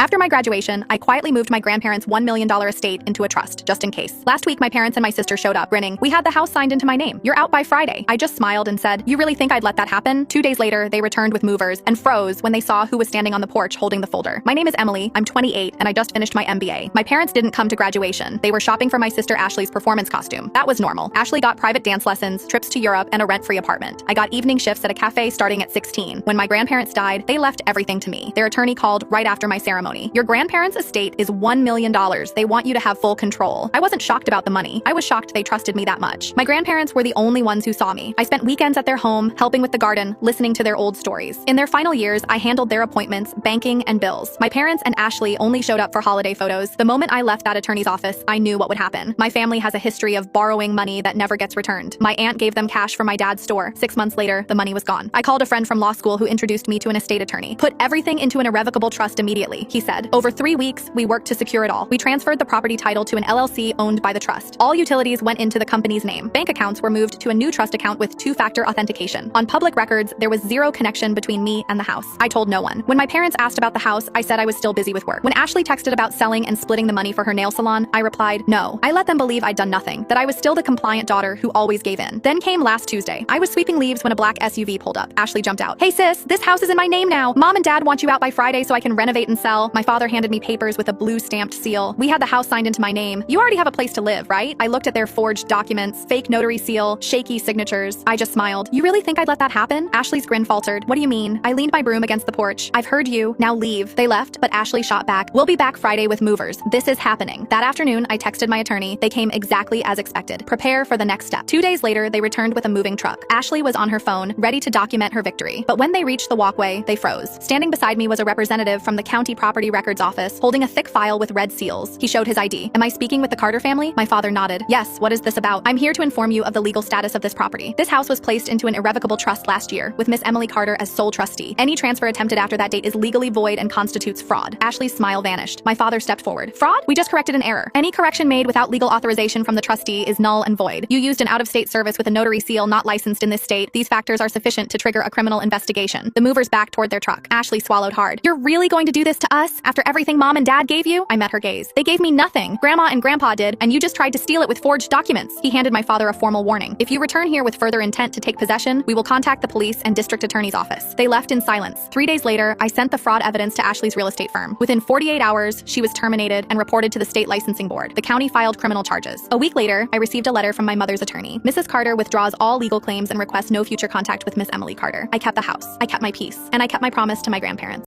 After my graduation, I quietly moved my grandparents' $1 million estate into a trust, just in case. Last week, my parents and my sister showed up, grinning. We had the house signed into my name. You're out by Friday. I just smiled and said, you really think I'd let that happen? 2 days later, they returned with movers and froze when they saw who was standing on the porch holding the folder. My name is Emily. I'm 28, and I just finished my MBA. My parents didn't come to graduation. They were shopping for my sister Ashley's performance costume. That was normal. Ashley got private dance lessons, trips to Europe, and a rent-free apartment. I got evening shifts at a cafe starting at 16. When my grandparents died, they left everything to me. Their attorney called right after my ceremony. Your grandparents' estate is $1 million. They want you to have full control. I wasn't shocked about the money. I was shocked they trusted me that much. My grandparents were the only ones who saw me. I spent weekends at their home, helping with the garden, listening to their old stories. In their final years, I handled their appointments, banking, and bills. My parents and Ashley only showed up for holiday photos. The moment I left that attorney's office, I knew what would happen. My family has a history of borrowing money that never gets returned. My aunt gave them cash for my dad's store. 6 months later, the money was gone. I called a friend from law school who introduced me to an estate attorney. Put everything into an irrevocable trust immediately, he said. Over 3 weeks, we worked to secure it all. We transferred the property title to an LLC owned by the trust. All utilities went into the company's name. Bank accounts were moved to a new trust account with two-factor authentication. On public records, there was zero connection between me and the house. I told no one. When my parents asked about the house, I said I was still busy with work. When Ashley texted about selling and splitting the money for her nail salon, I replied, no. I let them believe I'd done nothing, that I was still the compliant daughter who always gave in. Then came last Tuesday. I was sweeping leaves when a black SUV pulled up. Ashley jumped out. Hey sis, this house is in my name now. Mom and dad want you out by Friday so I can renovate and sell. My father handed me papers with a blue stamped seal. We had the house signed into my name. You already have a place to live, right? I looked at their forged documents, fake notary seal, shaky signatures. I just smiled. You really think I'd let that happen? Ashley's grin faltered. What do you mean? I leaned my broom against the porch. I've heard you. Now leave. They left, but Ashley shot back. We'll be back Friday with movers. This is happening. That afternoon, I texted my attorney. They came exactly as expected. Prepare for the next step. 2 days later, they returned with a moving truck. Ashley was on her phone, ready to document her victory. But when they reached the walkway, they froze. Standing beside me was a representative from the county property records office, holding a thick file with red seals. He showed his ID. Am I speaking with the Carter family? My father nodded. Yes, what is this about? I'm here to inform you of the legal status of this property. This house was placed into an irrevocable trust last year, with Miss Emily Carter as sole trustee. Any transfer attempted after that date is legally void and constitutes fraud. Ashley's smile vanished. My father stepped forward. Fraud? We just corrected an error. Any correction made without legal authorization from the trustee is null and void. You used an out-of-state service with a notary seal not licensed in this state. These factors are sufficient to trigger a criminal investigation. The movers backed toward their truck. Ashley swallowed hard. You're really going to do this to us? After everything mom and dad gave you? I met her gaze. They gave me nothing. Grandma and grandpa did, and you just tried to steal it with forged documents. He handed my father a formal warning. If you return here with further intent to take possession, we will contact the police and district attorney's office. They left in silence. 3 days later, I sent the fraud evidence to Ashley's real estate firm. Within 48 hours, she was terminated and reported to the state licensing board. The county filed criminal charges. A week later, I received a letter from my mother's attorney. Mrs. Carter withdraws all legal claims and requests no future contact with Miss Emily Carter. I kept the house. I kept my peace. And I kept my promise to my grandparents.